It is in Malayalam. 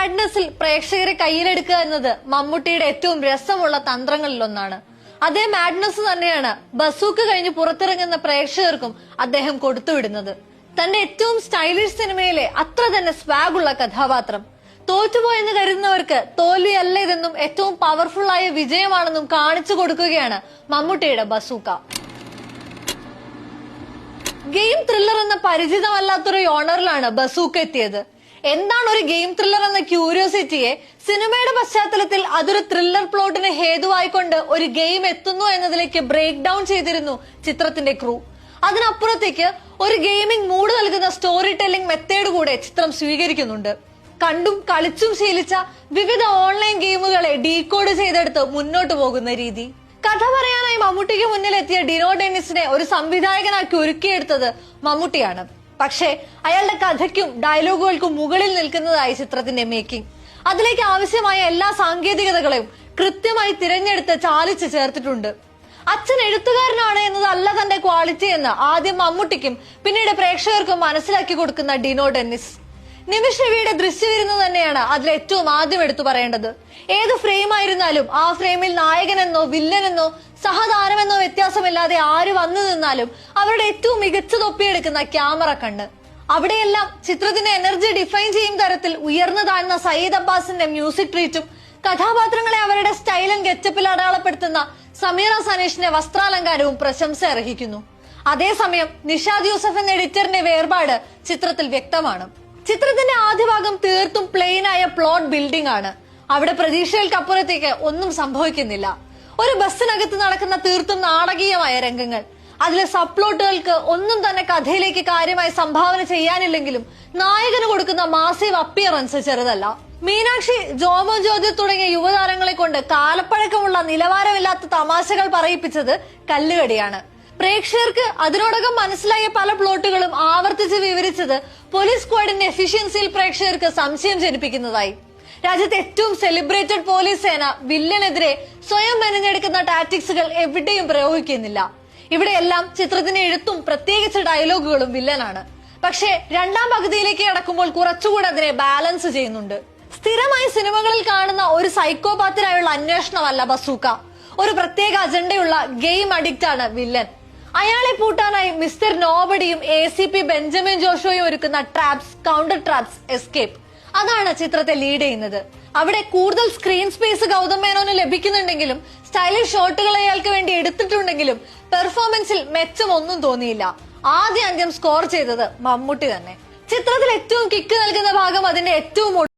മാഡ്നസിൽ പ്രേക്ഷകരെ കയ്യിലെടുക്കുക എന്നത് മമ്മൂട്ടിയുടെ ഏറ്റവും രസമുള്ള തന്ത്രങ്ങളിലൊന്നാണ്. അതേ മാഡ്നസ് തന്നെയാണ് ബസൂക്ക കഴിഞ്ഞ് പുറത്തിറങ്ങുന്ന പ്രേക്ഷകർക്കും അദ്ദേഹം കൊടുത്തുവിടുന്നത്. തന്റെ ഏറ്റവും സ്റ്റൈലിഷ് സിനിമയിലെ അത്ര തന്നെ സ്വാഗുള്ള കഥാപാത്രം. തോറ്റുപോയെന്ന് കരുതുന്നവർക്ക് തോൽവിയല്ല ഇതെന്നും ഏറ്റവും പവർഫുൾ ആയ വിജയമാണെന്നും കാണിച്ചു കൊടുക്കുകയാണ് മമ്മൂട്ടിയുടെ ബസൂക്ക. ഗെയിം ത്രില്ലർ എന്ന പരിചിതമല്ലാത്തൊരു ഓണറിലാണ് ബസൂക്ക എത്തിയത്. എന്താണ് ഒരു ഗെയിം ത്രില്ലർ എന്ന ക്യൂരിയോസിറ്റിയെ സിനിമയുടെ പശ്ചാത്തലത്തിൽ അതൊരു ത്രില്ലർ പ്ലോട്ടിന് ഹേതുവായിക്കൊണ്ട് ഒരു ഗെയിം എത്തുന്നു എന്നതിലേക്ക് ബ്രേക്ക് ഡൗൺ ചെയ്തിരുന്നു ചിത്രത്തിന്റെ ക്രൂ. അതിനപ്പുറത്തേക്ക് ഒരു ഗെയിമിംഗ് മൂഡ് നൽകുന്ന സ്റ്റോറി ടെല്ലിംഗ് മെത്തേഡ് കൂടെ ചിത്രം സ്വീകരിക്കുന്നുണ്ട്. കണ്ടും കളിച്ചും ശീലിച്ച വിവിധ ഓൺലൈൻ ഗെയിമുകളെ ഡീകോഡ് ചെയ്തെടുത്ത് മുന്നോട്ട് പോകുന്ന രീതി. കഥ പറയാനായി മമ്മൂട്ടിക്ക് മുന്നിൽ എത്തിയ ഡിനോ ഡെന്നിസിനെ ഒരു സംവിധായകനാക്കി ഒരുക്കിയെടുത്തത് മമ്മൂട്ടിയാണ്. പക്ഷേ അയാളുടെ കഥയ്ക്കും ഡയലോഗുകൾക്കും മുകളിൽ നിൽക്കുന്നതായി ചിത്രത്തിന്റെ മേക്കിംഗ്. അതിലേക്ക് ആവശ്യമായ എല്ലാ സാങ്കേതികതകളെയും കൃത്യമായി തിരഞ്ഞെടുത്ത് ചാലിച്ച് ചേർത്തിട്ടുണ്ട്. അച്ഛൻ എഴുത്തുകാരനാണ് എന്നതല്ല തന്റെ ക്വാളിറ്റി എന്ന് ആദ്യം മമ്മൂട്ടിക്കും പിന്നീട് പ്രേക്ഷകർക്കും മനസ്സിലാക്കി കൊടുക്കുന്ന ഡിനോ ഡെന്നിസ്. നിമിഷ് രവിയുടെ ദൃശ്യവിരുന്ന് തന്നെയാണ് അതിൽ ഏറ്റവും ആദ്യം എടുത്തു പറയേണ്ടത്. ഏത് ഫ്രെയിം ആയിരുന്നാലും ആ ഫ്രെയിമിൽ നായകനെന്നോ വില്ലനെന്നോ സഹതാരമെന്നോ വ്യത്യാസമില്ലാതെ ആര് വന്നു നിന്നാലും അവരുടെ ഏറ്റവും മികച്ചതൊപ്പിയെടുക്കുന്ന ക്യാമറ കണ്ണ്. അവിടെയെല്ലാം ചിത്രത്തിന്റെ എനർജി ഡിഫൈൻ ചെയ്യും തരത്തിൽ ഉയർന്നു താഴ്ന്ന സയ്യിദ് അബ്ബാസിന്റെ മ്യൂസിക് ട്രീറ്റും കഥാപാത്രങ്ങളെ അവരുടെ സ്റ്റൈൽ ആൻഡ് ഗെറ്റപ്പിൽ അടയാളപ്പെടുത്തുന്ന സമീറ സനീഷിന്റെ വസ്ത്രാലങ്കാരവും പ്രശംസ അർഹിക്കുന്നു. അതേസമയം നിഷാദ് യൂസഫ് എന്ന എഡിറ്ററിന്റെ വേർപാട് ചിത്രത്തിൽ വ്യക്തമാണ്. ചിത്രത്തിന്റെ ആദ്യ ഭാഗം തീർത്തും പ്ലെയിനായ പ്ലോട്ട് ബിൽഡിംഗ് ആണ്. അവിടെ പ്രതീക്ഷകൾക്കപ്പുറത്തേക്ക് ഒന്നും സംഭവിക്കുന്നില്ല. ഒരു ബസ്സിനകത്ത് നടക്കുന്ന തീർത്തും നാടകീയമായ രംഗങ്ങൾ. അതിലെ സബ് പ്ലോട്ടുകൾക്ക് ഒന്നും തന്നെ കഥയിലേക്ക് കാര്യമായി സംഭാവന ചെയ്യാനില്ലെങ്കിലും നായകന് കൊടുക്കുന്ന മാസീവ് അപ്പിയറൻസ് ചെറുതല്ല. മീനാക്ഷി, ജോമോ ജ്യോതി തുടങ്ങിയ യുവതാരങ്ങളെ കൊണ്ട് കാലപ്പഴക്കമുള്ള നിലവാരമില്ലാത്ത തമാശകൾ പറയിപ്പിച്ചത് കല്ലുകടിയാണ്. പ്രേക്ഷകർക്ക് അതിനോടകം മനസ്സിലായ പല പ്ലോട്ടുകളും ആവർത്തിച്ച് വിവരിച്ചത് പോലീസ് സ്ക്വാഡിന്റെ എഫിഷ്യൻസിയിൽ പ്രേക്ഷകർക്ക് സംശയം ജനിപ്പിക്കുന്നതായി. രാജ്യത്തെ ഏറ്റവും സെലിബ്രേറ്റഡ് പോലീസ് സേന വില്ലനെതിരെ സ്വയം മെനഞ്ഞെടുക്കുന്ന ടാക്ടിക്സുകൾ എവിടെയും പ്രയോഗിക്കുന്നില്ല. ഇവിടെയെല്ലാം ചിത്രത്തിന്റെ എഴുത്തും പ്രത്യേകിച്ച് ഡയലോഗുകളും വില്ലനാണ്. പക്ഷേ രണ്ടാം പകുതിയിലേക്ക് കടക്കുമ്പോൾ കുറച്ചുകൂടി അതിനെ ബാലൻസ് ചെയ്യുന്നുണ്ട്. സ്ഥിരമായി സിനിമകളിൽ കാണുന്ന ഒരു സൈക്കോപാത്തിനായുള്ള അന്വേഷണമല്ല ബസൂക്ക. ഒരു പ്രത്യേക അജണ്ടയുള്ള ഗെയിം അഡിക്റ്റ് ആണ് വില്ലൻ. അയാളെ പൂട്ടാനായി മിസ്റ്റർ നോബഡിയും ACP ബെഞ്ചമിൻ ജോഷുവയും ഒരുക്കുന്ന ട്രാപ്സ്, കൗണ്ടർ ട്രാപ്സ്, എസ്കേപ്പ് അതാണ് ചിത്രത്തെ ലീഡ് ചെയ്യുന്നത്. അവിടെ കൂടുതൽ സ്ക്രീൻ സ്പേസ് ഗൗതം മേനോന് ലഭിക്കുന്നുണ്ടെങ്കിലും സ്റ്റൈലിഷ് ഷോട്ടുകൾ അയാൾക്ക് വേണ്ടി എടുത്തിട്ടുണ്ടെങ്കിലും പെർഫോമൻസിൽ മെച്ചമൊന്നും തോന്നിയില്ല. ആദ്യം സ്കോർ ചെയ്തത് മമ്മൂട്ടി തന്നെ. ചിത്രത്തിൽ ഏറ്റവും കിക്ക് നൽകുന്ന ഭാഗം അതിന്റെ ഏറ്റവും